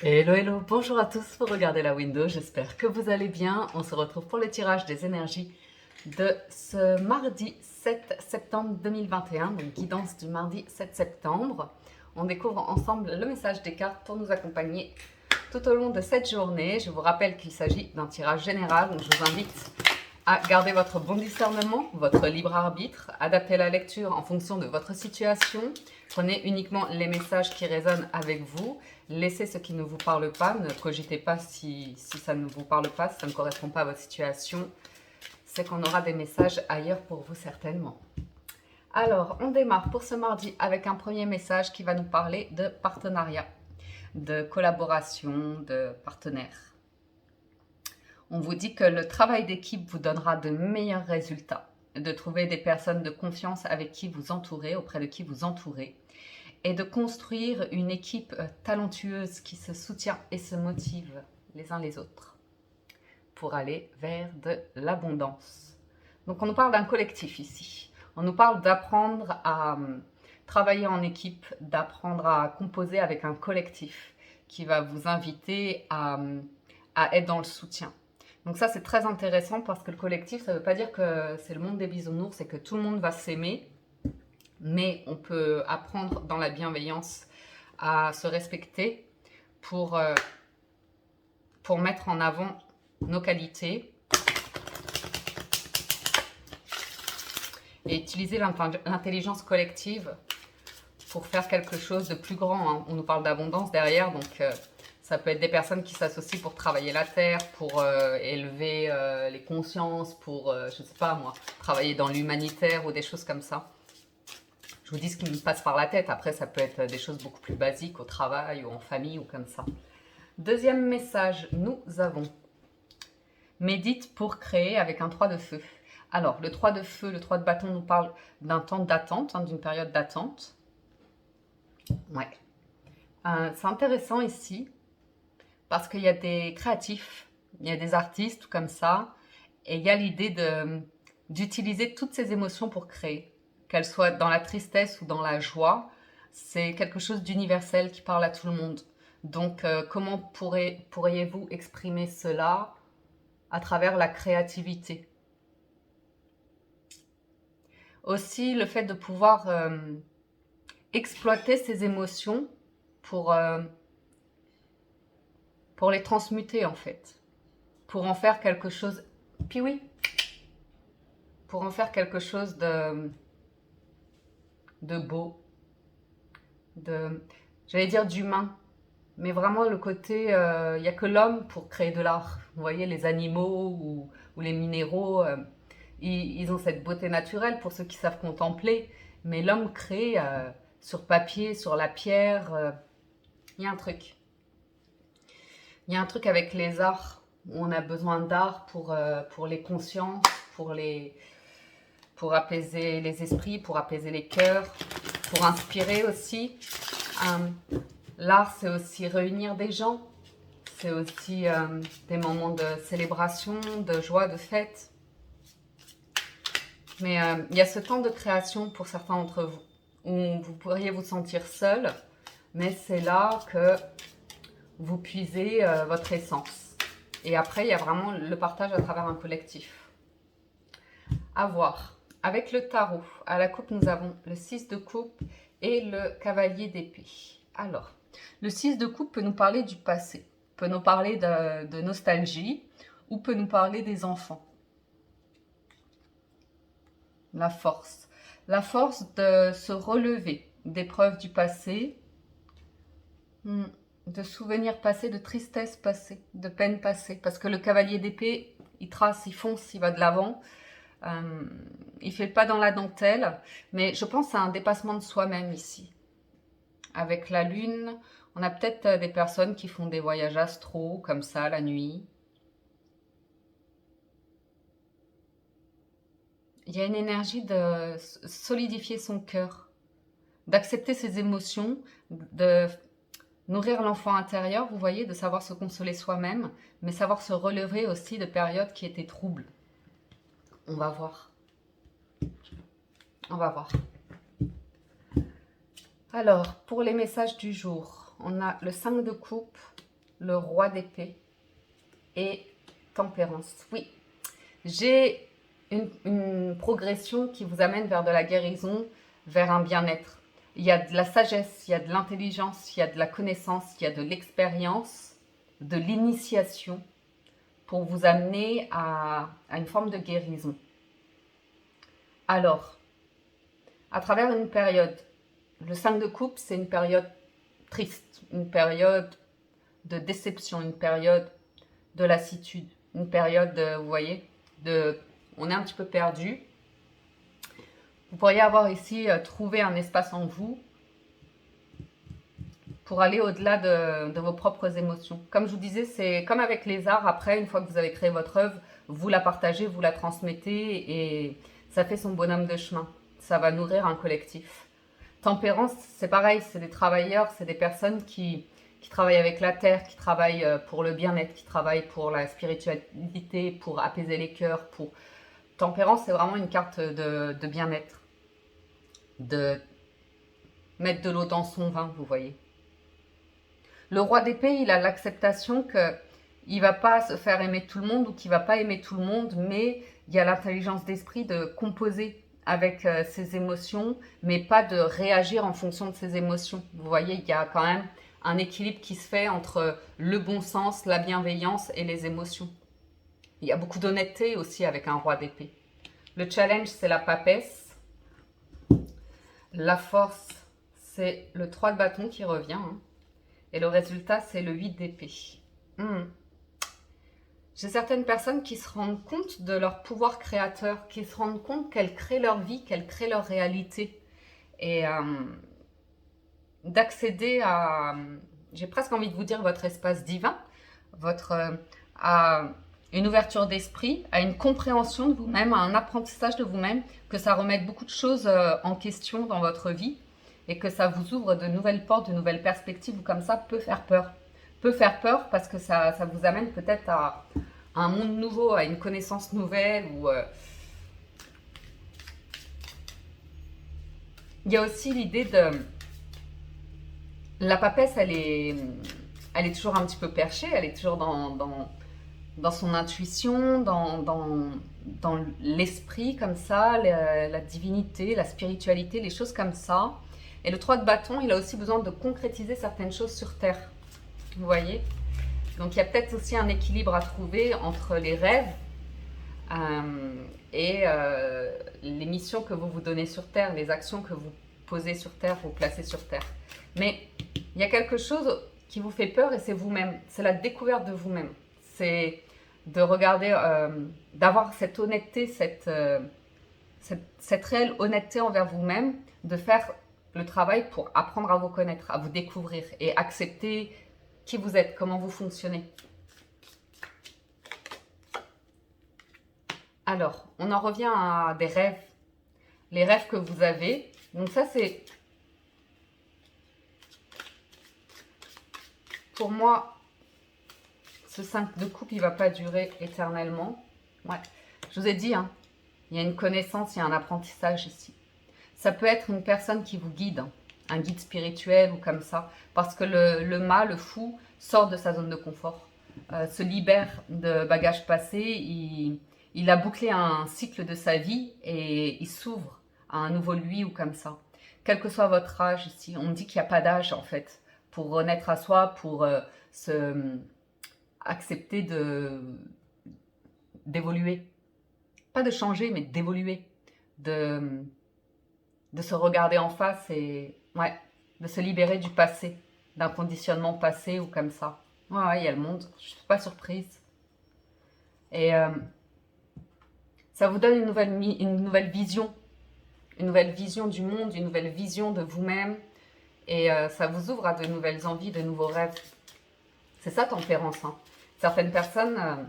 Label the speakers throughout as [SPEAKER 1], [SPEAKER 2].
[SPEAKER 1] Hello, hello, bonjour à tous, vous regardez la window, j'espère que vous allez bien. On se retrouve pour le tirage des énergies de ce mardi 7 septembre 2021, donc guidance du mardi 7 septembre. On découvre ensemble le message des cartes pour nous accompagner tout au long de cette journée. Je vous rappelle qu'il s'agit d'un tirage général, donc je vous invite à garder votre bon discernement, votre libre arbitre, adapter la lecture en fonction de votre situation. Prenez uniquement les messages qui résonnent avec vous. Laissez ce qui ne vous parle pas. Ne cogitez pas si ça ne vous parle pas, si ça ne correspond pas à votre situation. C'est qu'on aura des messages ailleurs pour vous certainement. Alors, on démarre pour ce mardi avec un premier message qui va nous parler de partenariat, de collaboration, de partenaires. On vous dit que le travail d'équipe vous donnera de meilleurs résultats, de trouver des personnes de confiance avec qui vous entourez, auprès de qui vous entourez, et de construire une équipe talentueuse qui se soutient et se motive les uns les autres pour aller vers de l'abondance. Donc on nous parle d'un collectif ici. On nous parle d'apprendre à travailler en équipe, d'apprendre à composer avec un collectif qui va vous inviter à être dans le soutien. Donc ça, c'est très intéressant parce que le collectif, ça ne veut pas dire que c'est le monde des bisounours et que tout le monde va s'aimer, mais on peut apprendre dans la bienveillance à se respecter pour mettre en avant nos qualités et utiliser l'intelligence collective pour faire quelque chose de plus grand. Hein. On nous parle d'abondance derrière, donc ça peut être des personnes qui s'associent pour travailler la terre, pour élever les consciences, pour, je ne sais pas moi, travailler dans l'humanitaire ou des choses comme ça. Je vous dis ce qui me passe par la tête. Après, ça peut être des choses beaucoup plus basiques au travail ou en famille ou comme ça. Deuxième message, nous avons médite pour créer avec un 3 de feu. Alors, le 3 de feu, le 3 de bâton nous parle d'un temps d'attente, hein, d'une période d'attente. Ouais. C'est intéressant ici parce qu'il y a des créatifs, il y a des artistes comme ça, et il y a l'idée d'utiliser toutes ces émotions pour créer, qu'elles soient dans la tristesse ou dans la joie. C'est quelque chose d'universel qui parle à tout le monde. Donc, comment pourriez-vous exprimer cela à travers la créativité? Aussi, le fait de pouvoir exploiter ces émotions pour les transmuter en fait, pour en faire quelque chose, puis oui, pour en faire quelque chose de beau, j'allais dire d'humain, mais vraiment le côté, il n'y a que l'homme pour créer de l'art. Vous voyez, les animaux ou les minéraux, ils ont cette beauté naturelle pour ceux qui savent contempler, mais l'homme crée sur papier, sur la pierre, il y a un truc. Il y a un truc avec les arts, où on a besoin d'art pour les consciences, pour apaiser les esprits, pour apaiser les cœurs, pour inspirer aussi. L'art, c'est aussi réunir des gens, c'est aussi des moments de célébration, de joie, de fête. Mais il y a ce temps de création pour certains d'entre vous, où vous pourriez vous sentir seul, mais c'est là que vous puisez votre essence. Et après, il y a vraiment le partage à travers un collectif. À voir. Avec le tarot, à la coupe, nous avons le 6 de coupe et le cavalier d'épée. Alors, le 6 de coupe peut nous parler du passé, peut nous parler de nostalgie ou peut nous parler des enfants. La force. La force de se relever d'épreuves du passé, de souvenirs passés, de tristesse passée, de peine passée. Parce que le cavalier d'épée, il trace, il fonce, il va de l'avant. Il fait pas dans la dentelle, mais je pense à un dépassement de soi-même ici. Avec la lune, on a peut-être des personnes qui font des voyages astraux comme ça la nuit. Il y a une énergie de solidifier son cœur, d'accepter ses émotions, de nourrir l'enfant intérieur, vous voyez, de savoir se consoler soi-même, mais savoir se relever aussi de périodes qui étaient troubles. On va voir. On va voir. Alors, pour les messages du jour, on a le 5 de coupe le roi d'épée et tempérance. Oui, j'ai une progression qui vous amène vers de la guérison, vers un bien-être. Il y a de la sagesse, il y a de l'intelligence, il y a de la connaissance, il y a de l'expérience, de l'initiation pour vous amener à une forme de guérison. Alors, à travers une période, le 5 de coupe, c'est une période triste, une période de déception, une période de lassitude, une période, vous voyez, on est un petit peu perdu. Vous pourriez avoir ici trouvé un espace en vous pour aller au-delà de vos propres émotions. Comme je vous disais, c'est comme avec les arts, après, une fois que vous avez créé votre œuvre, vous la partagez, vous la transmettez et ça fait son bonhomme de chemin. Ça va nourrir un collectif. Tempérance, c'est pareil, c'est des travailleurs, c'est des personnes qui travaillent avec la terre, qui travaillent pour le bien-être, qui travaillent pour la spiritualité, pour apaiser les cœurs. Tempérance, c'est vraiment une carte de bien-être, de mettre de l'eau dans son vin, vous voyez. Le roi d'épée, il a l'acceptation qu'il ne va pas se faire aimer tout le monde ou qu'il ne va pas aimer tout le monde, mais il y a l'intelligence d'esprit de composer avec ses émotions, mais pas de réagir en fonction de ses émotions. Vous voyez, il y a quand même un équilibre qui se fait entre le bon sens, la bienveillance et les émotions. Il y a beaucoup d'honnêteté aussi avec un roi d'épée. Le challenge, c'est la papesse. La force, c'est le 3 de bâton qui revient. Et le résultat, c'est le 8 d'épée. J'ai certaines personnes qui se rendent compte de leur pouvoir créateur, qui se rendent compte qu'elles créent leur vie, qu'elles créent leur réalité. Et d'accéder à, j'ai presque envie de vous dire, votre espace divin, à une ouverture d'esprit, à une compréhension de vous-même, à un apprentissage de vous-même, que ça remette beaucoup de choses en question dans votre vie et que ça vous ouvre de nouvelles portes, de nouvelles perspectives, ou comme ça peut faire peur. Peut faire peur parce que ça vous amène peut-être à un monde nouveau, à une connaissance nouvelle. Il y a aussi l'idée de... La papesse, elle est toujours un petit peu perchée, elle est toujours dans son intuition, dans l'esprit comme ça, la divinité, la spiritualité, les choses comme ça. Et le 3 de bâton, il a aussi besoin de concrétiser certaines choses sur Terre. Vous voyez? Donc il y a peut-être aussi un équilibre à trouver entre les rêves et les missions que vous vous donnez sur Terre, les actions que vous posez sur Terre, vous placez sur Terre. Mais il y a quelque chose qui vous fait peur et c'est vous-même. C'est la découverte de vous-même. C'est de regarder, d'avoir cette honnêteté, cette réelle honnêteté envers vous-même, de faire le travail pour apprendre à vous connaître, à vous découvrir et accepter qui vous êtes, comment vous fonctionnez. Alors, on en revient à des rêves, les rêves que vous avez. Donc ça, c'est, pour moi, ce 5 de coupe, il ne va pas durer éternellement. Ouais, je vous ai dit, hein, il y a une connaissance, il y a un apprentissage ici. Ça peut être une personne qui vous guide, un guide spirituel ou comme ça, parce que le mât, le fou, sort de sa zone de confort, se libère de bagages passés, il a bouclé un cycle de sa vie et il s'ouvre à un nouveau lui ou comme ça. Quel que soit votre âge ici, on dit qu'il n'y a pas d'âge en fait, pour renaître à soi, pour accepter d'évoluer. Pas de changer, mais d'évoluer, de se regarder en face et ouais, de se libérer du passé, d'un conditionnement passé ou comme ça. Ouais, il y a le monde, je ne suis pas surprise. Et ça vous donne une nouvelle vision du monde, une nouvelle vision de vous-même. Et ça vous ouvre à de nouvelles envies, de nouveaux rêves. C'est ça, tempérance. Hein. Certaines personnes,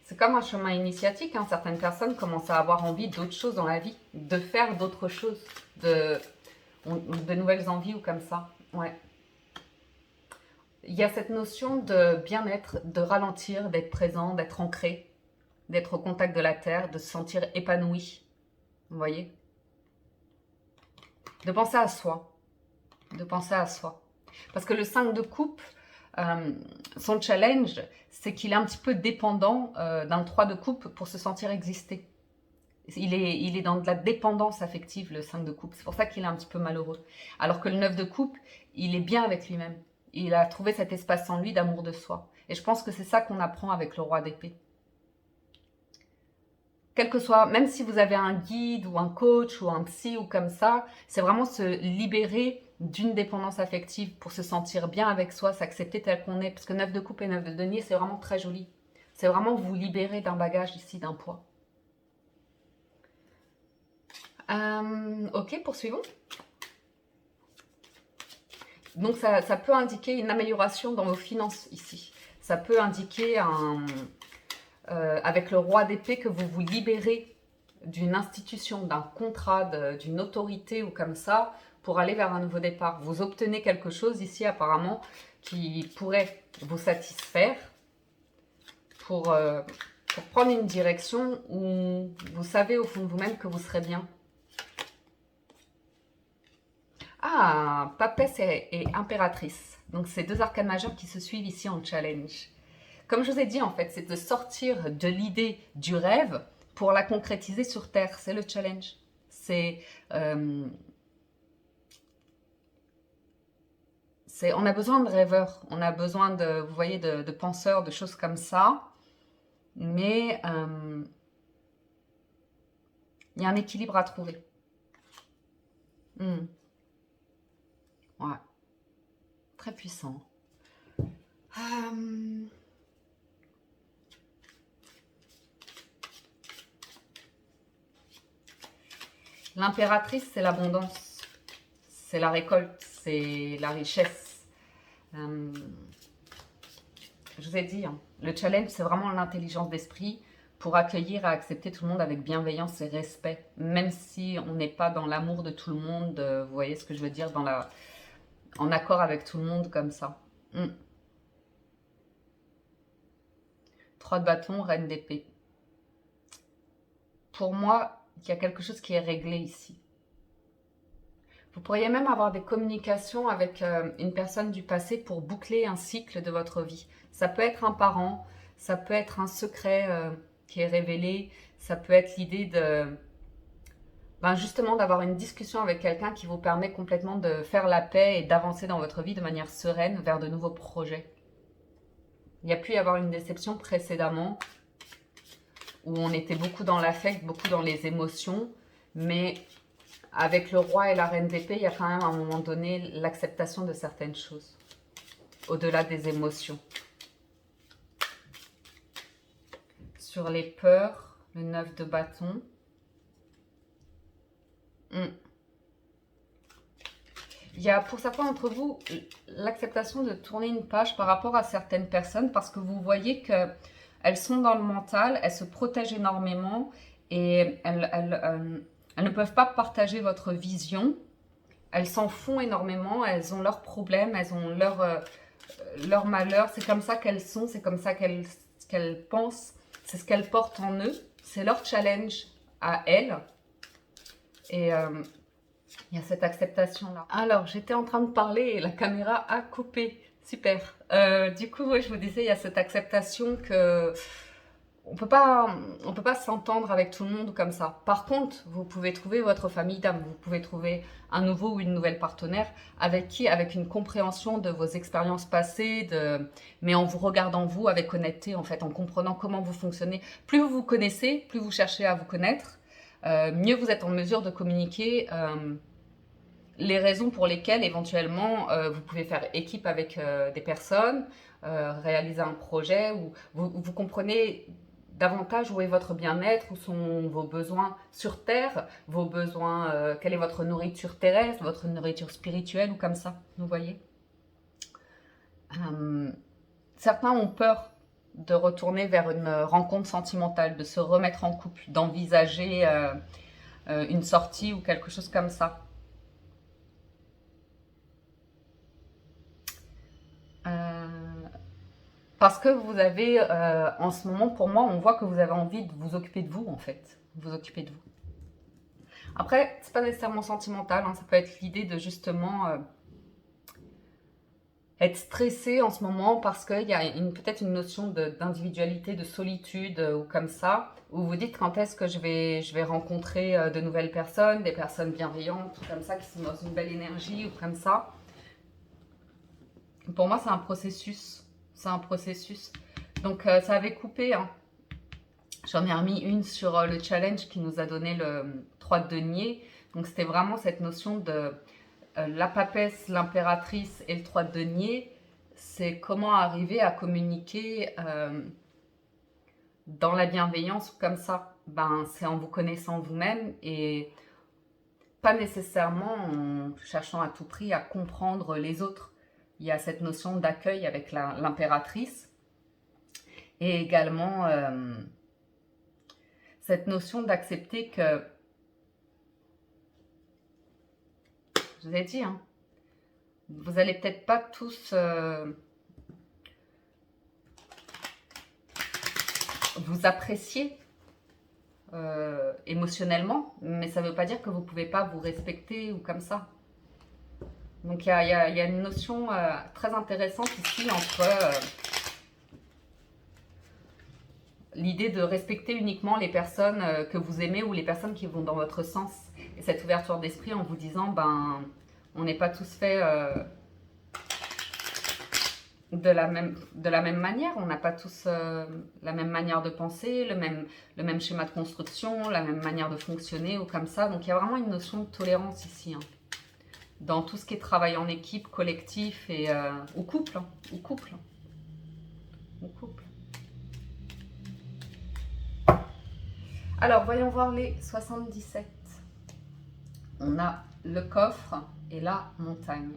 [SPEAKER 1] c'est comme un chemin initiatique. Hein. Certaines personnes commencent à avoir envie d'autres choses dans la vie, de faire d'autres choses, de nouvelles envies ou comme ça. Ouais. Il y a cette notion de bien-être, de ralentir, d'être présent, d'être ancré, d'être au contact de la terre, de se sentir épanoui. Vous voyez? De penser à soi. De penser à soi. Parce que le 5 de coupe, son challenge, c'est qu'il est un petit peu dépendant d'un 3 de coupe pour se sentir exister. Il est dans de la dépendance affective, le 5 de coupe. C'est pour ça qu'il est un petit peu malheureux. Alors que le 9 de coupe, il est bien avec lui-même. Il a trouvé cet espace en lui d'amour de soi. Et je pense que c'est ça qu'on apprend avec le roi d'épée. Quel que soit, même si vous avez un guide ou un coach ou un psy ou comme ça, c'est vraiment se libérer d'une dépendance affective pour se sentir bien avec soi, s'accepter tel qu'on est. Parce que 9 de coupe et 9 de denier, c'est vraiment très joli. C'est vraiment vous libérer d'un bagage ici, d'un poids. Ok, poursuivons. Donc ça peut indiquer une amélioration dans vos finances ici. Ça peut indiquer avec le roi d'épée que vous vous libérez d'une institution, d'un contrat, d'une autorité ou comme ça pour aller vers un nouveau départ. Vous obtenez quelque chose ici apparemment qui pourrait vous satisfaire pour prendre une direction où vous savez au fond de vous-même que vous serez bien. Ah, Papesse et Impératrice. Donc, c'est deux arcanes majeures qui se suivent ici en challenge. Comme je vous ai dit, en fait, c'est de sortir de l'idée du rêve pour la concrétiser sur Terre. C'est le challenge. On a besoin de rêveurs. On a besoin de, vous voyez, de penseurs, de choses comme ça. Mais il y a un équilibre à trouver. Ouais. Très puissant. L'impératrice, c'est l'abondance, c'est la récolte, c'est la richesse. Je vous ai dit, hein, le challenge, c'est vraiment l'intelligence d'esprit pour accueillir et accepter tout le monde avec bienveillance et respect, même si on n'est pas dans l'amour de tout le monde, vous voyez ce que je veux dire, en accord avec tout le monde comme ça. 3 de bâton, reine d'épée. Pour moi, il y a quelque chose qui est réglé ici. Vous pourriez même avoir des communications avec une personne du passé pour boucler un cycle de votre vie. Ça peut être un parent, ça peut être un secret qui est révélé, ça peut être l'idée de... justement d'avoir une discussion avec quelqu'un qui vous permet complètement de faire la paix et d'avancer dans votre vie de manière sereine vers de nouveaux projets. Il y a pu y avoir une déception précédemment où on était beaucoup dans l'affect, beaucoup dans les émotions, mais avec le roi et la reine d'épée, il y a quand même à un moment donné l'acceptation de certaines choses, au-delà des émotions. Sur les peurs, le 9 de bâton. Il y a pour certains d'entre vous l'acceptation de tourner une page par rapport à certaines personnes parce que vous voyez qu'elles sont dans le mental, elles se protègent énormément et elles ne peuvent pas partager votre vision. Elles s'en font énormément, elles ont leurs problèmes, elles ont leur malheur. C'est comme ça qu'elles sont, c'est comme ça qu'elles pensent, c'est ce qu'elles portent en eux. C'est leur challenge à elles. Et il y a cette acceptation-là. Alors, j'étais en train de parler et la caméra a coupé. Super. Du coup, je vous disais, il y a cette acceptation que on peut pas s'entendre avec tout le monde comme ça. Par contre, vous pouvez trouver votre famille d'âme. Vous pouvez trouver un nouveau ou une nouvelle partenaire avec une compréhension de vos expériences passées, mais en vous regardant vous avec honnêteté, en fait, en comprenant comment vous fonctionnez. Plus vous vous connaissez, plus vous cherchez à vous connaître, mieux vous êtes en mesure de communiquer les raisons pour lesquelles éventuellement vous pouvez faire équipe avec des personnes, réaliser un projet, ou vous comprenez davantage où est votre bien-être, où sont vos besoins sur Terre, vos besoins, quelle est votre nourriture terrestre, votre nourriture spirituelle ou comme ça, vous voyez. Certains ont peur de retourner vers une rencontre sentimentale, de se remettre en couple, d'envisager une sortie ou quelque chose comme ça. Parce que vous avez, en ce moment, pour moi, on voit que vous avez envie de vous occuper de vous, en fait. Vous occuper de vous. Après, c'est pas nécessairement sentimental, hein, ça peut être l'idée de justement être stressé en ce moment parce qu'il y a peut-être une notion d'individualité, de solitude ou comme ça, où vous dites quand est-ce que je vais rencontrer de nouvelles personnes, des personnes bienveillantes, ou comme ça, qui sont dans une belle énergie ou comme ça. Pour moi, c'est un processus. C'est un processus. Donc, ça avait coupé, hein. J'en ai remis une sur le challenge qui nous a donné le 3 de denier. Donc, c'était vraiment cette notion de la papesse, l'impératrice et le 3 de denier. C'est comment arriver à communiquer dans la bienveillance comme ça. Ben, c'est en vous connaissant vous-même et pas nécessairement en cherchant à tout prix à comprendre les autres. Il y a cette notion d'accueil avec l'impératrice et également cette notion d'accepter que, je vous ai dit, hein, vous allez peut-être pas tous vous apprécier émotionnellement, mais ça ne veut pas dire que vous ne pouvez pas vous respecter ou comme ça. Donc il y a une notion très intéressante ici entre l'idée de respecter uniquement les personnes que vous aimez ou les personnes qui vont dans votre sens. Et cette ouverture d'esprit en vous disant, ben, on n'est pas tous faits de la même manière, on n'a pas tous la même manière de penser, le même schéma de construction, la même manière de fonctionner ou comme ça. Donc il y a vraiment une notion de tolérance ici, hein, dans tout ce qui est travail en équipe, collectif et ou couple, hein, ou couple. Ou couple. Alors, voyons voir les 77. On a le coffre et la montagne.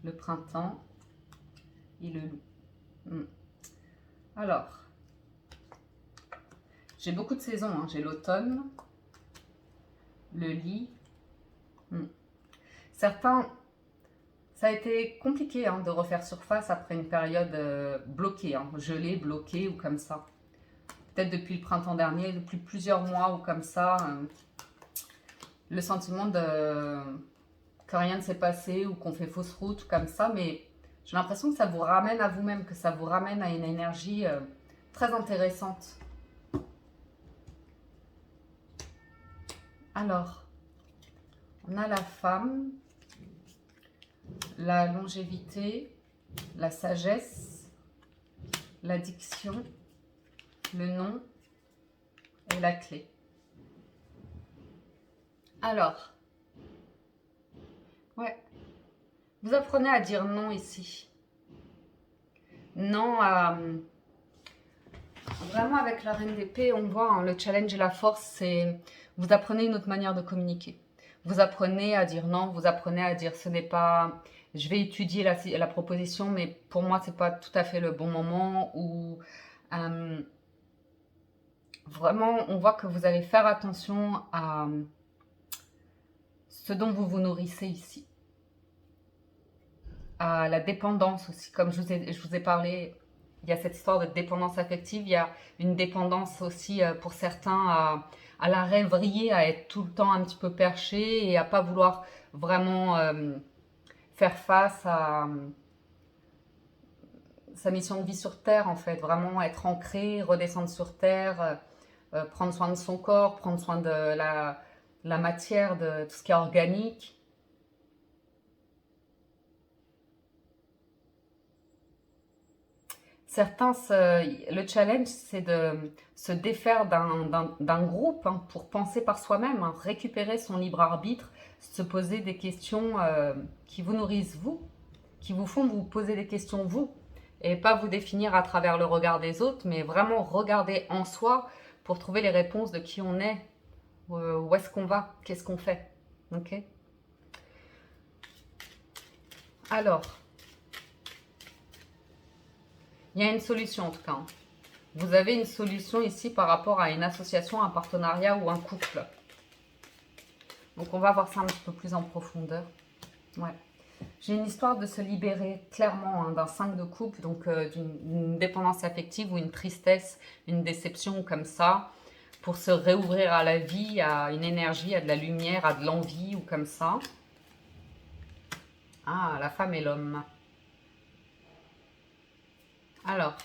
[SPEAKER 1] Le printemps et le loup. Alors, j'ai beaucoup de saisons. Hein. J'ai l'automne, le lit. Certains, ça a été compliqué hein, de refaire surface après une période bloquée, hein, gelée, bloquée ou comme ça. Peut-être depuis le printemps dernier, depuis plusieurs mois ou comme ça, le sentiment de que rien ne s'est passé ou qu'on fait fausse route ou comme ça, mais j'ai l'impression que ça vous ramène à vous-même, que ça vous ramène à une énergie très intéressante. Alors, on a la femme, la longévité, la sagesse, l'addiction, le nom et la clé. Alors, ouais, vous apprenez à dire non ici. Non à... Vraiment avec la reine d'épée, on voit hein, le challenge et la force, c'est... Vous apprenez une autre manière de communiquer. Vous apprenez à dire non, vous apprenez à dire ce n'est pas... Je vais étudier la proposition, mais pour moi, c'est pas tout à fait le bon moment. Ou vraiment, on voit que vous allez faire attention à ce dont vous vous nourrissez ici. À la dépendance aussi, comme je vous ai parlé, il y a cette histoire de dépendance affective, il y a une dépendance aussi pour certains à la rêverie, à être tout le temps un petit peu perché et à pas vouloir vraiment faire face à sa mission de vie sur Terre en fait, vraiment être ancré, redescendre sur Terre, prendre soin de son corps, prendre soin de la matière, de tout ce qui est organique. Certains, le challenge, c'est de se défaire d'un groupe hein, pour penser par soi-même, hein, récupérer son libre arbitre, se poser des questions qui vous nourrissent vous, qui vous font vous poser des questions vous, et pas vous définir à travers le regard des autres, mais vraiment regarder en soi pour trouver les réponses de qui on est, où est-ce qu'on va, qu'est-ce qu'on fait. Ok ? Alors, il y a une solution en tout cas. Vous avez une solution ici par rapport à une association, un partenariat ou un couple. Donc on va voir ça un petit peu plus en profondeur. Ouais. J'ai une histoire de se libérer clairement hein, d'un 5 de coupe, donc d'une dépendance affective ou une tristesse, une déception comme ça, pour se réouvrir à la vie, à une énergie, à de la lumière, à de l'envie ou comme ça. Ah, la femme et l'homme. Alors,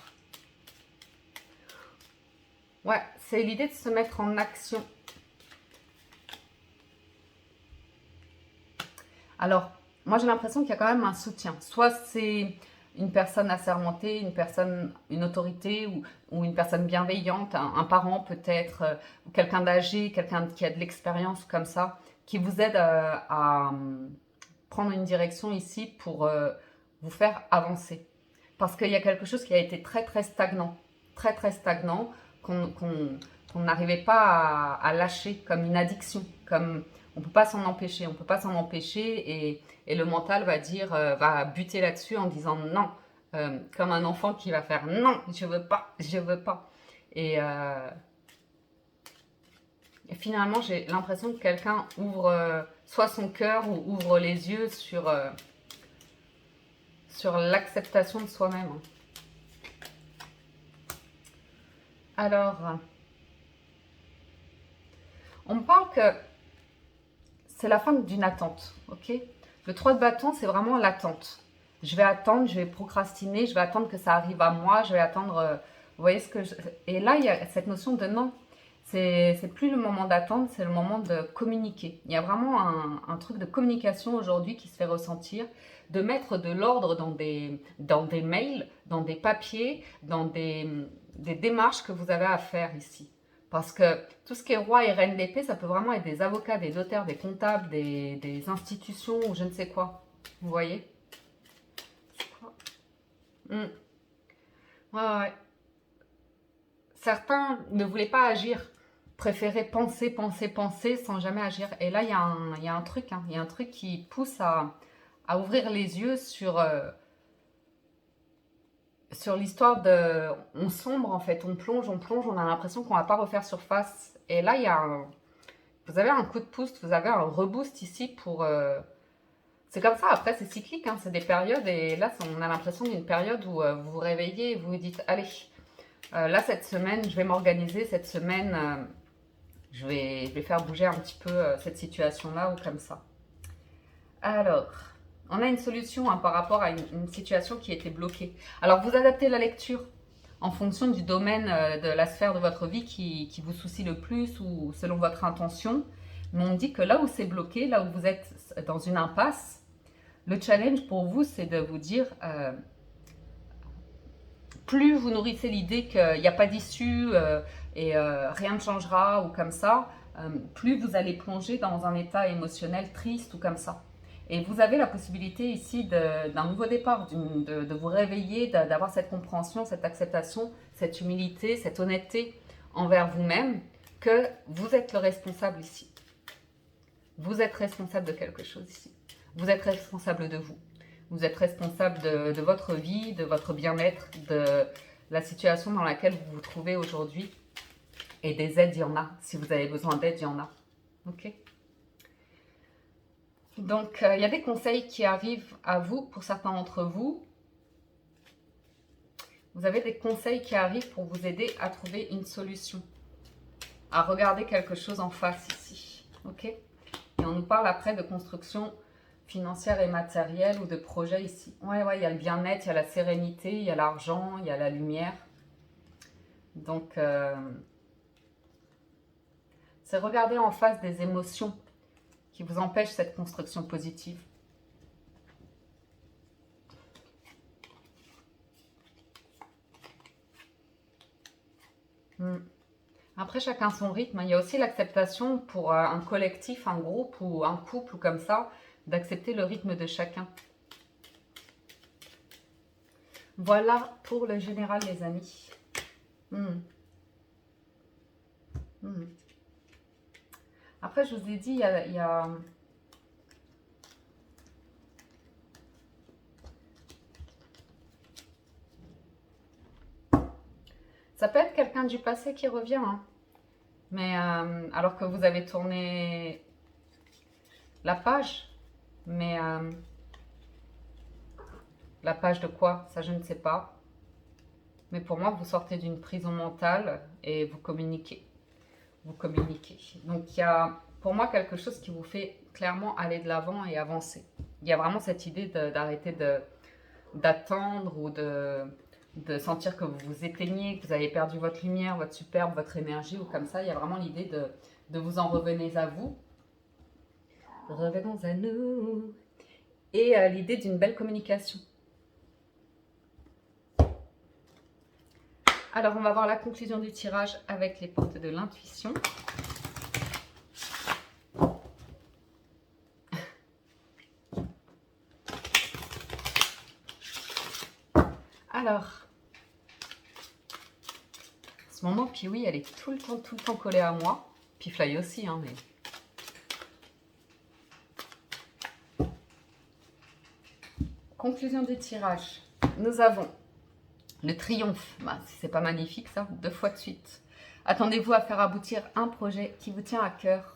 [SPEAKER 1] ouais, c'est l'idée de se mettre en action. Alors, moi j'ai l'impression qu'il y a quand même un soutien. Soit c'est une personne assermentée, une autorité ou une personne bienveillante, un parent peut-être, ou quelqu'un d'âgé, quelqu'un qui a de l'expérience comme ça, qui vous aide à prendre une direction ici pour vous faire avancer. Parce qu'il y a quelque chose qui a été très stagnant, très stagnant, qu'on n'arrivait pas à lâcher comme une addiction, comme on peut pas s'en empêcher, on peut pas s'en empêcher et le mental va dire, va buter là-dessus en disant non, comme un enfant qui va faire non, je veux pas, je veux pas. Et, euh, et finalement, j'ai l'impression que quelqu'un ouvre soit son cœur ou ouvre les yeux sur l'acceptation de soi-même. Alors, on me parle que c'est la fin d'une attente, ok? Le 3 de bâton, c'est vraiment l'attente. Je vais attendre, je vais procrastiner, je vais attendre que ça arrive à moi, je vais attendre... vous voyez ce que je... Et là, il y a cette notion de non. C'est plus le moment d'attendre, c'est le moment de communiquer. Il y a vraiment un truc de communication aujourd'hui qui se fait ressentir, de mettre de l'ordre dans des mails, dans des papiers, dans des démarches que vous avez à faire ici. Parce que tout ce qui est roi et reine d'épée, ça peut vraiment être des avocats, des notaires, des comptables, des institutions ou je ne sais quoi. Vous voyez? Mm. Ouais. Certains ne voulaient pas agir, préféraient penser sans jamais agir. Et là, il y a un truc, hein, il y a un truc qui pousse à ouvrir les yeux sur l'histoire de... On sombre en fait, on plonge, on a l'impression qu'on va pas refaire surface. Et là, vous avez un coup de pouce, vous avez un reboost ici pour... C'est comme ça, après c'est cyclique, hein, c'est des périodes et là on a l'impression d'une période où vous vous réveillez et vous vous dites allez, là cette semaine je vais m'organiser, cette semaine je vais faire bouger un petit peu cette situation-là ou comme ça. Alors, on a une solution hein, par rapport à une situation qui était bloquée. Alors vous adaptez la lecture en fonction du domaine de la sphère de votre vie qui vous soucie le plus ou selon votre intention. Mais on dit que là où c'est bloqué, là où vous êtes dans une impasse, le challenge pour vous, c'est de vous dire, plus vous nourrissez l'idée qu'il n'y a pas d'issue rien ne changera ou comme ça, plus vous allez plonger dans un état émotionnel triste ou comme ça. Et vous avez la possibilité ici d'un nouveau départ, de vous réveiller, d'avoir cette compréhension, cette acceptation, cette humilité, cette honnêteté envers vous-même, que vous êtes le responsable ici. Vous êtes responsable de quelque chose ici. Vous êtes responsable de vous. Vous êtes responsable de votre vie, de votre bien-être, de la situation dans laquelle vous vous trouvez aujourd'hui. Et des aides, il y en a. Si vous avez besoin d'aide, il y en a. Ok? Donc, il y a des conseils qui arrivent à vous, pour certains d'entre vous. Vous avez des conseils qui arrivent pour vous aider à trouver une solution. À regarder quelque chose en face ici. Ok? Et on nous parle après de construction financière et matérielle ou de projet ici. Ouais, il y a le bien-être, il y a la sérénité, il y a l'argent, il y a la lumière. Donc, c'est regarder en face des émotions qui vous empêchent cette construction positive. Après, chacun son rythme. Il y a aussi l'acceptation pour un collectif, un groupe ou un couple ou comme ça, d'accepter le rythme de chacun. Voilà pour le général, les amis. Après, je vous ai dit, il y a... Ça peut être quelqu'un du passé qui revient, hein. Mais alors que vous avez tourné la page, mais la page de quoi? Ça, je ne sais pas. Mais pour moi, vous sortez d'une prison mentale et vous communiquez. Vous communiquez. Donc, il y a pour moi quelque chose qui vous fait clairement aller de l'avant et avancer. Il y a vraiment cette idée d'arrêter d'attendre ou de sentir que vous vous éteignez, que vous avez perdu votre lumière, votre superbe, votre énergie ou comme ça. Il y a vraiment l'idée de vous en revenez à vous. Revenons à nous. Et l'idée d'une belle communication. Alors, on va voir la conclusion du tirage avec les portes de l'intuition. Alors, en ce moment, Piwi, elle est tout le temps collée à moi. Puis Fly aussi, hein, mais... Conclusion du tirage. Nous avons le triomphe. Bah, c'est pas magnifique, ça, 2 fois de suite. Attendez-vous à faire aboutir un projet qui vous tient à cœur.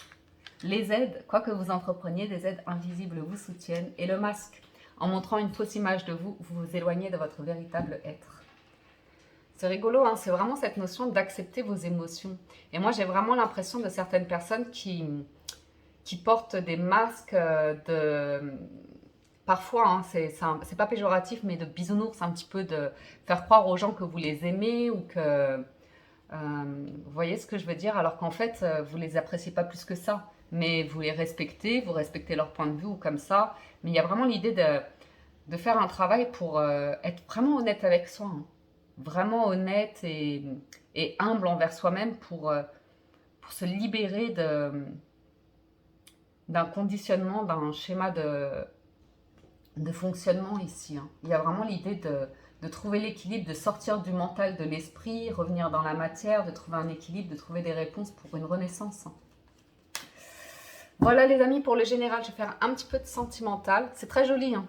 [SPEAKER 1] Les aides, quoi que vous entrepreniez, des aides invisibles vous soutiennent. Et le masque, en montrant une fausse image de vous, vous vous éloignez de votre véritable être. C'est rigolo, hein, c'est vraiment cette notion d'accepter vos émotions. Et moi, j'ai vraiment l'impression de certaines personnes qui portent des masques Parfois, hein, c'est pas péjoratif, mais de bisounours, un petit peu de faire croire aux gens que vous les aimez ou que... vous voyez ce que je veux dire? Alors qu'en fait, vous les appréciez pas plus que ça. Mais vous les respectez, vous respectez leur point de vue ou comme ça. Mais il y a vraiment l'idée de faire un travail pour être vraiment honnête avec soi. Hein. Vraiment honnête et humble envers soi-même pour se libérer d'un conditionnement, d'un schéma de fonctionnement ici. Hein. Il y a vraiment l'idée de trouver l'équilibre, de sortir du mental, de l'esprit, revenir dans la matière, de trouver un équilibre, de trouver des réponses pour une renaissance. Hein. Voilà les amis, pour le général, je vais faire un petit peu de sentimental. C'est très joli. Hein.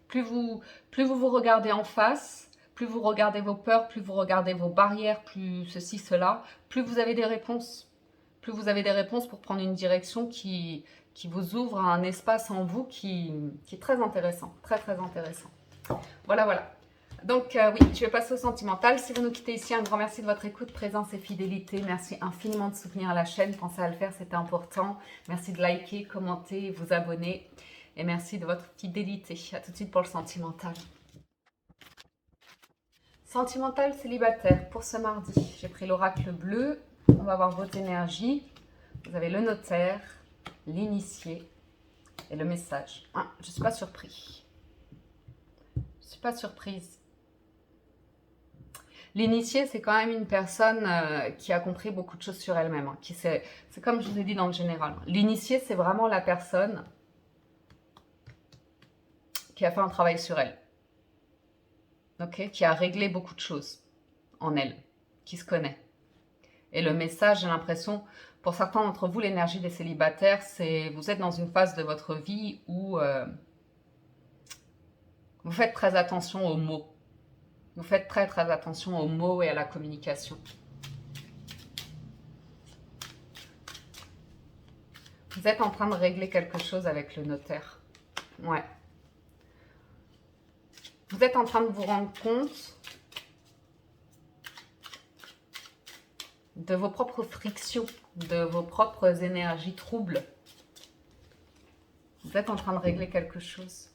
[SPEAKER 1] Plus vous vous regardez en face, plus vous regardez vos peurs, plus vous regardez vos barrières, plus ceci, cela, plus vous avez des réponses. Plus vous avez des réponses pour prendre une direction qui vous ouvre à un espace en vous qui est très intéressant, très très intéressant. Voilà, voilà. Donc oui, je vais passer au sentimental. Si vous nous quittez ici, un grand merci de votre écoute, présence et fidélité. Merci infiniment de soutenir la chaîne. Pensez à le faire, c'est important. Merci de liker, commenter, vous abonner. Et merci de votre fidélité. A tout de suite pour le sentimental. Sentimental célibataire pour ce mardi. J'ai pris l'oracle bleu. On va voir votre énergie. Vous avez le notaire, l'initié et le message. Ah, je ne suis pas surpris. Je ne suis pas surprise. L'initié, c'est quand même une personne qui a compris beaucoup de choses sur elle-même. Hein, c'est comme je vous ai dit dans le général. L'initié, c'est vraiment la personne qui a fait un travail sur elle. Okay, qui a réglé beaucoup de choses en elle, qui se connaît. Et le message, j'ai l'impression, pour certains d'entre vous, l'énergie des célibataires, c'est vous êtes dans une phase de votre vie où vous faites très attention aux mots. Vous faites très très attention aux mots et à la communication. Vous êtes en train de régler quelque chose avec le notaire. Ouais. Vous êtes en train de vous rendre compte de vos propres frictions, de vos propres énergies troubles. Vous êtes en train de régler quelque chose.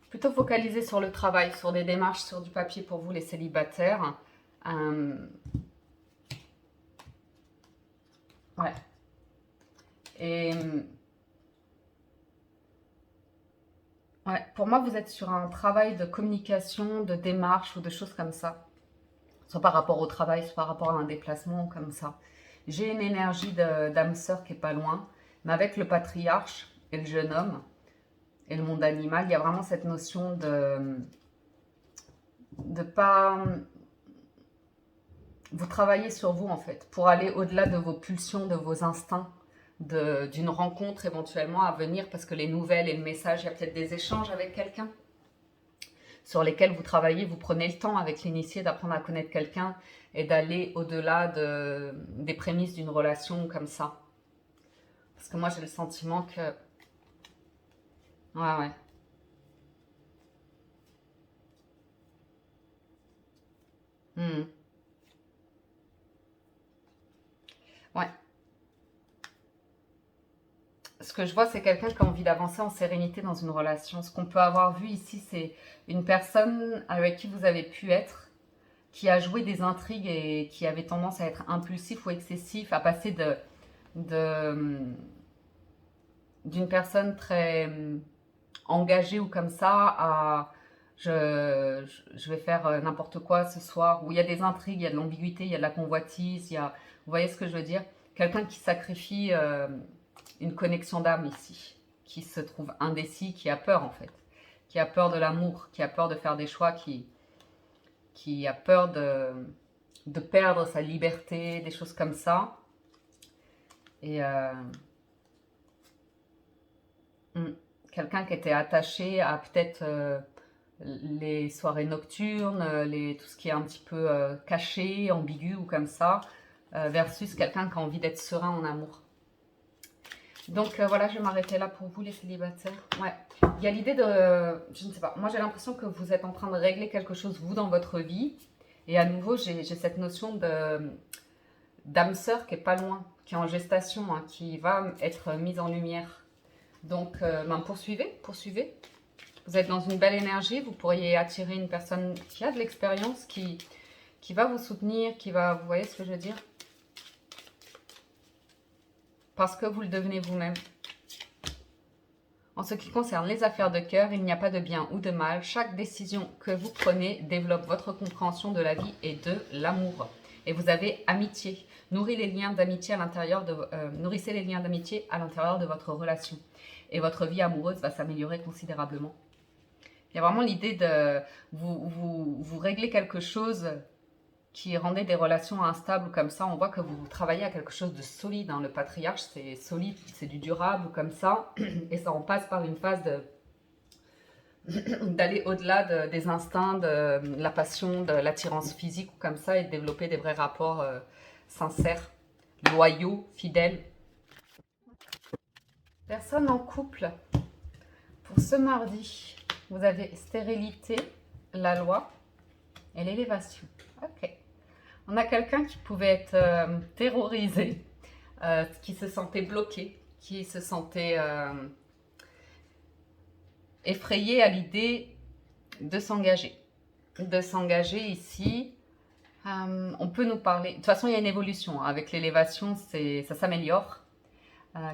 [SPEAKER 1] Plutôt focalisé sur le travail, sur des démarches, sur du papier pour vous les célibataires. Ouais. Et ouais, pour moi, vous êtes sur un travail de communication, de démarche ou de choses comme ça. Soit par rapport au travail, soit par rapport à un déplacement comme ça. J'ai une énergie d'âme sœur qui est pas loin, mais avec le patriarche et le jeune homme et le monde animal, il y a vraiment cette notion de pas... Vous travaillez sur vous en fait, pour aller au-delà de vos pulsions, de vos instincts, d'une rencontre éventuellement à venir, parce que les nouvelles et le message, il y a peut-être des échanges avec quelqu'un sur lesquels vous travaillez, vous prenez le temps avec l'initié d'apprendre à connaître quelqu'un et d'aller au-delà des prémices d'une relation comme ça. Parce que moi, j'ai le sentiment que... Ouais, ouais. Hmm. Ouais. ce que je vois, c'est quelqu'un qui a envie d'avancer en sérénité dans une relation. Ce qu'on peut avoir vu ici, c'est une personne avec qui vous avez pu être, qui a joué des intrigues et qui avait tendance à être impulsif ou excessif, à passer d'une personne très engagée ou comme ça à je vais faire n'importe quoi ce soir, où il y a des intrigues, il y a de l'ambiguïté, il y a de la convoitise, vous voyez ce que je veux dire? Quelqu'un qui sacrifie une connexion d'âme ici, qui se trouve indécis, qui a peur en fait, qui a peur de l'amour, qui a peur de faire des choix, qui a peur de perdre sa liberté, des choses comme ça. Et quelqu'un qui était attaché à peut-être les soirées nocturnes, tout ce qui est un petit peu caché, ambigu ou comme ça, versus quelqu'un qui a envie d'être serein en amour. Donc voilà, je vais m'arrêter là pour vous les célibataires. Ouais, il y a l'idée de, je ne sais pas, moi j'ai l'impression que vous êtes en train de régler quelque chose vous dans votre vie. Et à nouveau, j'ai cette notion d'âme sœur qui est pas loin, qui est en gestation, hein, qui va être mise en lumière. Donc poursuivez. Vous êtes dans une belle énergie, vous pourriez attirer une personne qui a de l'expérience, qui va vous soutenir, qui va, vous voyez ce que je veux dire? Parce que vous le devenez vous-même. En ce qui concerne les affaires de cœur, il n'y a pas de bien ou de mal. Chaque décision que vous prenez développe votre compréhension de la vie et de l'amour. Et vous avez amitié. Nourrissez les liens d'amitié à l'intérieur de votre relation. Et votre vie amoureuse va s'améliorer considérablement. Il y a vraiment l'idée de vous régler quelque chose qui rendait des relations instables comme ça. On voit que vous travaillez à quelque chose de solide. Hein. Le patriarche, c'est solide, c'est du durable comme ça. Et ça en passe par une phase d'aller au-delà des instincts, de la passion, de l'attirance physique ou comme ça et de développer des vrais rapports sincères, loyaux, fidèles. Personne en couple. Pour ce mardi, vous avez stérilité, la loi et l'élévation. Ok. On a quelqu'un qui pouvait être terrorisé, qui se sentait bloqué, qui se sentait effrayé à l'idée de s'engager. De s'engager ici, on peut nous parler... De toute façon, il y a une évolution. Avec l'élévation, ça s'améliore.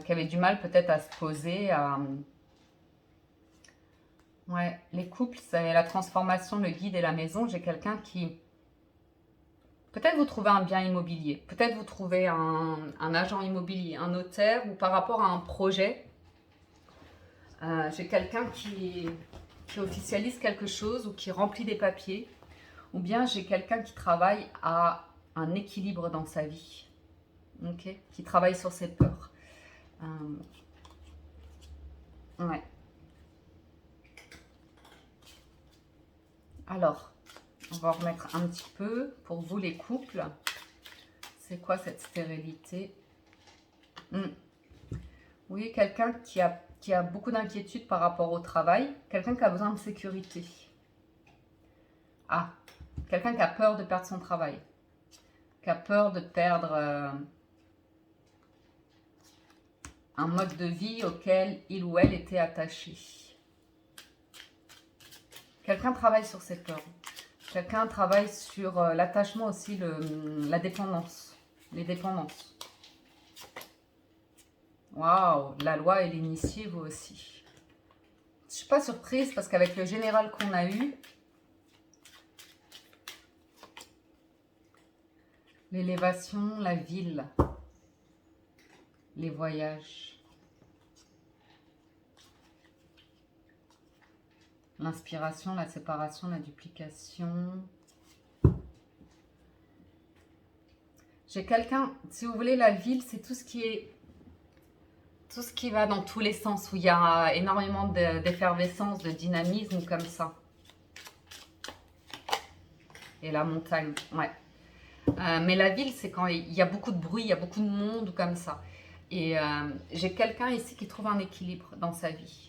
[SPEAKER 1] Qui avait du mal peut-être à se poser, Ouais, les couples, c'est la transformation, le guide et la maison. J'ai quelqu'un qui... Peut-être vous trouvez un bien immobilier, peut-être vous trouvez un agent immobilier, un notaire ou par rapport à un projet. J'ai quelqu'un qui officialise quelque chose ou qui remplit des papiers. Ou bien j'ai quelqu'un qui travaille à un équilibre dans sa vie. Okay, qui travaille sur ses peurs. Ouais. Alors, on va remettre un petit peu pour vous les couples. C'est quoi cette stérilité? Oui, quelqu'un qui a beaucoup d'inquiétude par rapport au travail. Quelqu'un qui a besoin de sécurité. Ah, quelqu'un qui a peur de perdre son travail. Qui a peur de perdre un mode de vie auquel il ou elle était attaché. Quelqu'un travaille sur ses peurs. Quelqu'un travaille sur l'attachement aussi, la dépendance. Les dépendances. Waouh, la loi et l'initié, vous aussi. Je ne suis pas surprise parce qu'avec le général qu'on a eu, l'élévation, la ville, les voyages, l'inspiration, la séparation, la duplication. J'ai quelqu'un, si vous voulez, la ville, c'est tout ce qui va dans tous les sens, où il y a énormément d'effervescence, de dynamisme, comme ça. Et la montagne, ouais. Mais la ville, c'est quand il y a beaucoup de bruit, il y a beaucoup de monde, ou comme ça. Et j'ai quelqu'un ici qui trouve un équilibre dans sa vie.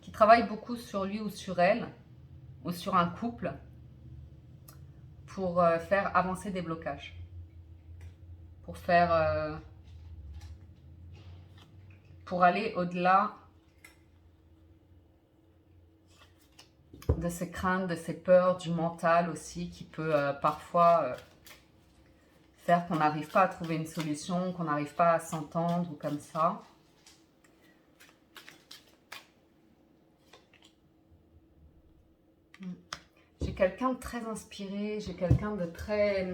[SPEAKER 1] Qui travaille beaucoup sur lui ou sur elle, ou sur un couple, pour faire avancer des blocages. Pour faire... pour aller au-delà de ces craintes, de ces peurs, du mental aussi, qui peut parfois faire qu'on n'arrive pas à trouver une solution, qu'on n'arrive pas à s'entendre ou comme ça. J'ai quelqu'un de très inspiré, j'ai quelqu'un de très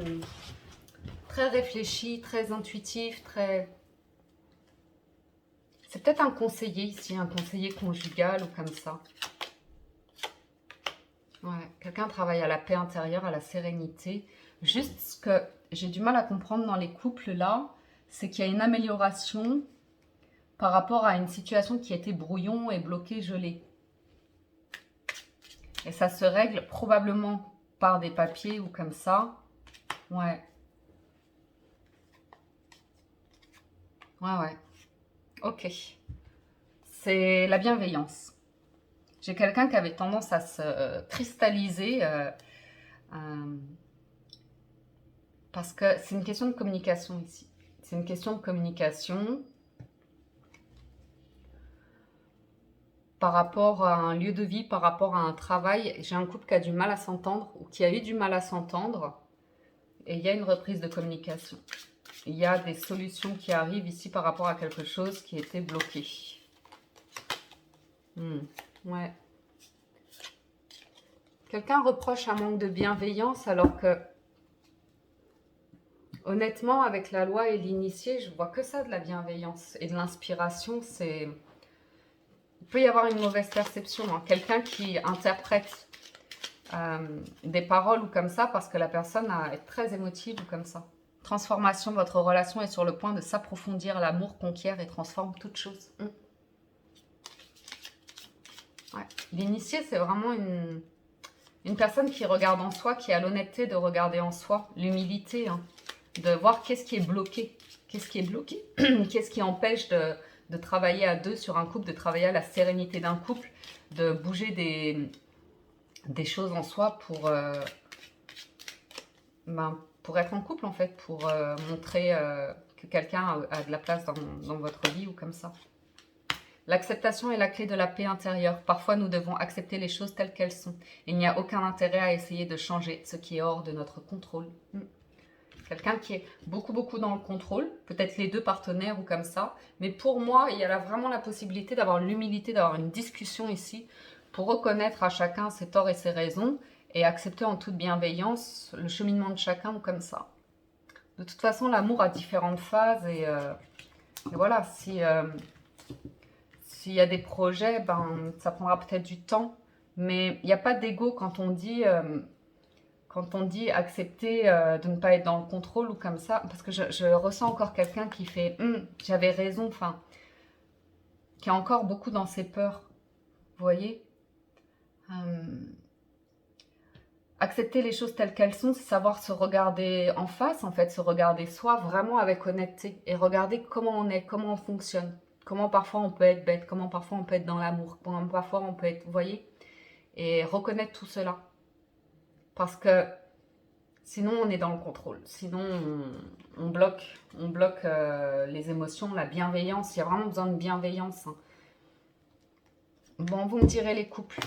[SPEAKER 1] réfléchi, très intuitif, très... C'est peut-être un conseiller ici, un conseiller conjugal ou comme ça. Ouais, quelqu'un travaille à la paix intérieure, à la sérénité. Juste ce que j'ai du mal à comprendre dans les couples là, c'est qu'il y a une amélioration par rapport à une situation qui était brouillon et bloquée, gelée. Et ça se règle probablement par des papiers ou comme ça. Ouais. Ouais. Ok. C'est la bienveillance. J'ai quelqu'un qui avait tendance à se cristalliser parce que c'est une question de communication ici. C'est une question de communication par rapport à un lieu de vie, par rapport à un travail. J'ai un couple qui a du mal à s'entendre ou qui a eu du mal à s'entendre et il y a une reprise de communication. Il y a des solutions qui arrivent ici par rapport à quelque chose qui était bloqué. Ouais. Quelqu'un reproche un manque de bienveillance alors que, honnêtement, avec la loi et l'initié, je vois que ça de la bienveillance et de l'inspiration. Il peut y avoir une mauvaise perception. Hein. Quelqu'un qui interprète des paroles ou comme ça parce que la personne est très émotive ou comme ça. Transformation, votre relation est sur le point de s'approfondir. L'amour conquiert et transforme toute chose. Ouais. L'initié, c'est vraiment une personne qui regarde en soi, qui a l'honnêteté de regarder en soi, l'humilité, hein, de voir qu'est-ce qui est bloqué, qu'est-ce qui empêche de travailler à deux sur un couple, de travailler à la sérénité d'un couple, de bouger des choses en soi pour être en couple en fait, pour montrer que quelqu'un a de la place dans votre vie ou comme ça. L'acceptation est la clé de la paix intérieure. Parfois, nous devons accepter les choses telles qu'elles sont. Il n'y a aucun intérêt à essayer de changer ce qui est hors de notre contrôle. Quelqu'un qui est beaucoup dans le contrôle, peut-être les deux partenaires ou comme ça. Mais pour moi, il y a vraiment la possibilité d'avoir l'humilité, d'avoir une discussion ici pour reconnaître à chacun ses torts et ses raisons et accepter en toute bienveillance le cheminement de chacun ou comme ça. De toute façon, l'amour a différentes phases et voilà, s'il y a des projets, ça prendra peut-être du temps, mais il n'y a pas d'ego quand on dit accepter de ne pas être dans le contrôle ou comme ça, parce que je ressens encore quelqu'un qui fait j'avais raison, enfin, qui est encore beaucoup dans ses peurs, vous voyez. Accepter les choses telles qu'elles sont, c'est savoir se regarder en face, en fait, se regarder soi vraiment avec honnêteté et regarder comment on est, comment on fonctionne. Comment parfois on peut être bête, comment parfois on peut être dans l'amour, comment parfois on peut être, vous voyez, et reconnaître tout cela. Parce que sinon on est dans le contrôle, sinon on bloque les émotions, la bienveillance, il y a vraiment besoin de bienveillance. Hein. Bon, vous me direz les couples.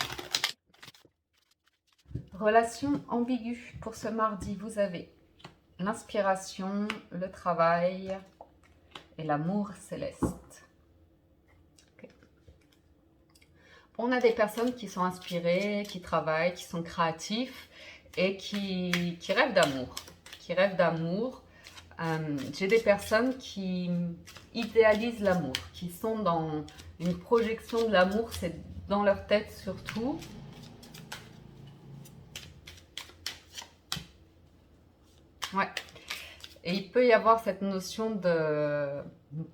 [SPEAKER 1] Relation ambiguë pour ce mardi, vous avez l'inspiration, le travail et l'amour céleste. On a des personnes qui sont inspirées, qui travaillent, qui sont créatifs et qui rêvent d'amour. J'ai des personnes qui idéalisent l'amour, qui sont dans une projection de l'amour, c'est dans leur tête surtout. Ouais. Et il peut y avoir cette notion de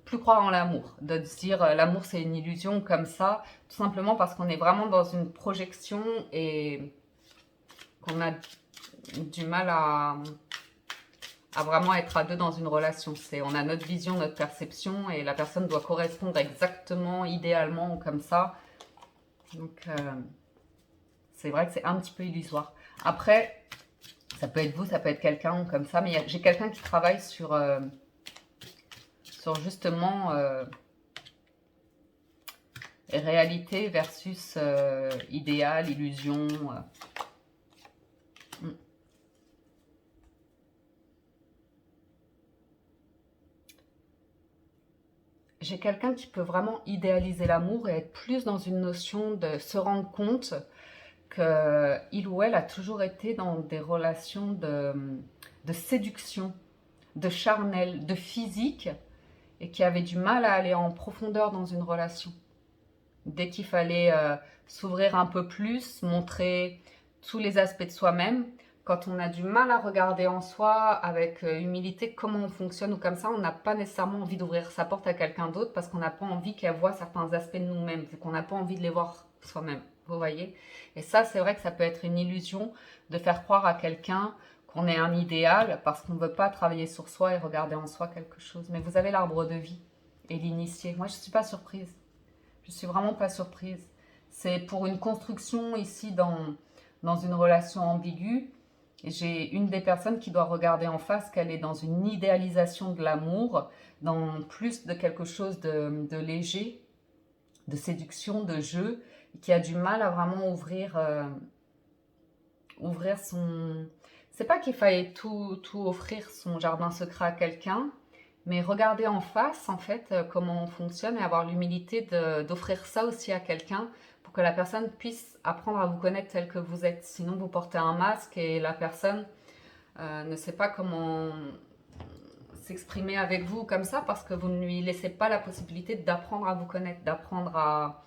[SPEAKER 1] plus croire en l'amour, de se dire l'amour c'est une illusion comme ça, tout simplement parce qu'on est vraiment dans une projection et qu'on a du mal à vraiment être à deux dans une relation. On a notre vision, notre perception et la personne doit correspondre exactement, idéalement comme ça. Donc c'est vrai que c'est un petit peu illusoire. Après, ça peut être vous, ça peut être quelqu'un comme ça, mais j'ai quelqu'un qui travaille sur justement réalité versus idéal, illusion. Hmm. J'ai quelqu'un qui peut vraiment idéaliser l'amour et être plus dans une notion de se rendre compte qu'il ou elle a toujours été dans des relations de séduction, de charnel, de physique, et qui avait du mal à aller en profondeur dans une relation. Dès qu'il fallait s'ouvrir un peu plus, montrer tous les aspects de soi-même, quand on a du mal à regarder en soi avec humilité comment on fonctionne ou comme ça, on n'a pas nécessairement envie d'ouvrir sa porte à quelqu'un d'autre parce qu'on n'a pas envie qu'elle voit certains aspects de nous-mêmes, vu qu'on n'a pas envie de les voir soi-même, vous voyez. Et ça, c'est vrai que ça peut être une illusion de faire croire à quelqu'un qu'on est un idéal parce qu'on ne veut pas travailler sur soi et regarder en soi quelque chose. Mais vous avez l'arbre de vie et l'initié. Moi, je ne suis pas surprise. Je ne suis vraiment pas surprise. C'est pour une construction ici dans une relation ambiguë. J'ai une des personnes qui doit regarder en face qu'elle est dans une idéalisation de l'amour, dans plus de quelque chose de léger, de séduction, de jeu, qui a du mal à vraiment ouvrir son... C'est pas qu'il faille tout offrir son jardin secret à quelqu'un, mais regarder en face, en fait, comment on fonctionne et avoir l'humilité d'offrir ça aussi à quelqu'un pour que la personne puisse apprendre à vous connaître tel que vous êtes. Sinon, vous portez un masque et la personne ne sait pas comment s'exprimer avec vous comme ça parce que vous ne lui laissez pas la possibilité d'apprendre à vous connaître, d'apprendre à,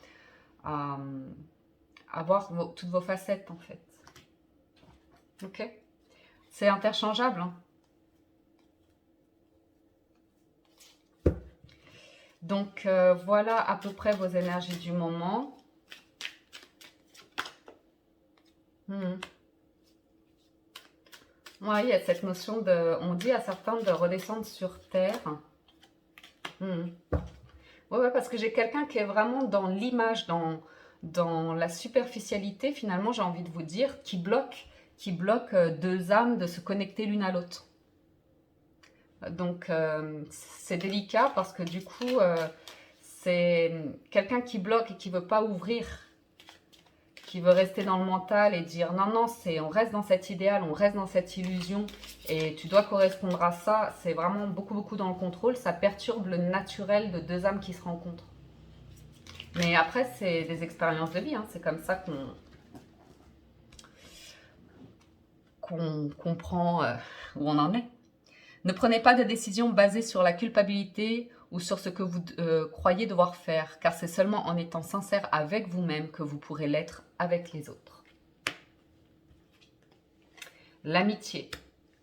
[SPEAKER 1] à voir toutes vos facettes, en fait. Ok? C'est interchangeable, hein. Donc, voilà à peu près vos énergies du moment. Oui, il y a cette notion de... On dit à certains de redescendre sur Terre. Ouais, parce que j'ai quelqu'un qui est vraiment dans l'image, dans la superficialité, finalement, j'ai envie de vous dire, qui bloque deux âmes de se connecter l'une à l'autre. Donc, c'est délicat parce que du coup, c'est quelqu'un qui bloque et qui ne veut pas ouvrir, qui veut rester dans le mental et dire non, non, on reste dans cet idéal, on reste dans cette illusion et tu dois correspondre à ça. C'est vraiment beaucoup dans le contrôle. Ça perturbe le naturel de deux âmes qui se rencontrent. Mais après, c'est des expériences de vie. Hein. C'est comme ça qu'on comprend où on en est. Ne prenez pas de décision basée sur la culpabilité ou sur ce que vous croyez devoir faire, car c'est seulement en étant sincère avec vous-même que vous pourrez l'être avec les autres. L'amitié.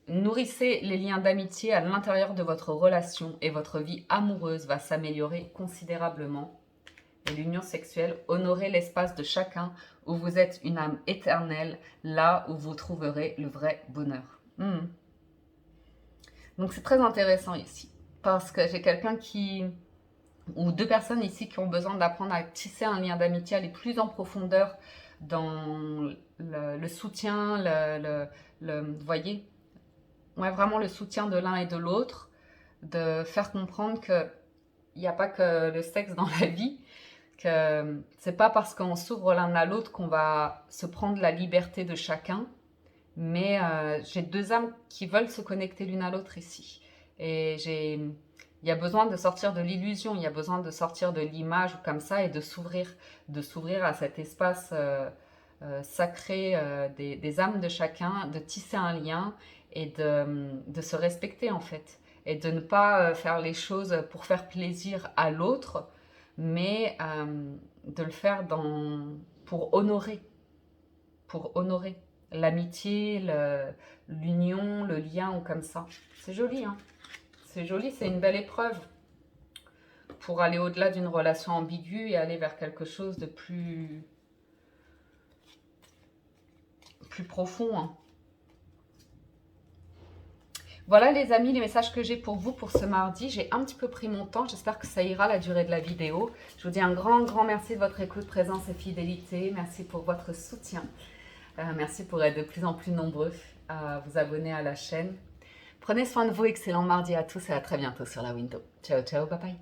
[SPEAKER 1] Nourrissez les liens d'amitié à l'intérieur de votre relation et votre vie amoureuse va s'améliorer considérablement. Et l'union sexuelle, honorez l'espace de chacun où vous êtes une âme éternelle, là où vous trouverez le vrai bonheur. Donc c'est très intéressant ici, parce que j'ai quelqu'un ou deux personnes ici qui ont besoin d'apprendre à tisser un lien d'amitié, aller plus en profondeur dans le soutien, vous voyez, ouais, vraiment le soutien de l'un et de l'autre, de faire comprendre qu'il n'y a pas que le sexe dans la vie, que c'est pas parce qu'on s'ouvre l'un à l'autre qu'on va se prendre la liberté de chacun. Mais j'ai deux âmes qui veulent se connecter l'une à l'autre ici. Et il y a besoin de sortir de l'illusion, il y a besoin de sortir de l'image comme ça et de s'ouvrir à cet espace sacré des âmes de chacun, de tisser un lien et de se respecter en fait. Et de ne pas faire les choses pour faire plaisir à l'autre, mais de le faire pour honorer. Pour honorer l'amitié, l'union, le lien ou comme ça. C'est joli, hein. C'est joli, c'est une belle épreuve pour aller au-delà d'une relation ambiguë et aller vers quelque chose de plus profond. Hein. Voilà les amis, les messages que j'ai pour vous pour ce mardi. J'ai un petit peu pris mon temps, j'espère que ça ira la durée de la vidéo. Je vous dis un grand merci de votre écoute, présence et fidélité. Merci pour votre soutien. Merci pour être de plus en plus nombreux à vous abonner à la chaîne. Prenez soin de vous, excellent mardi à tous et à très bientôt sur la window. Ciao, ciao, bye bye.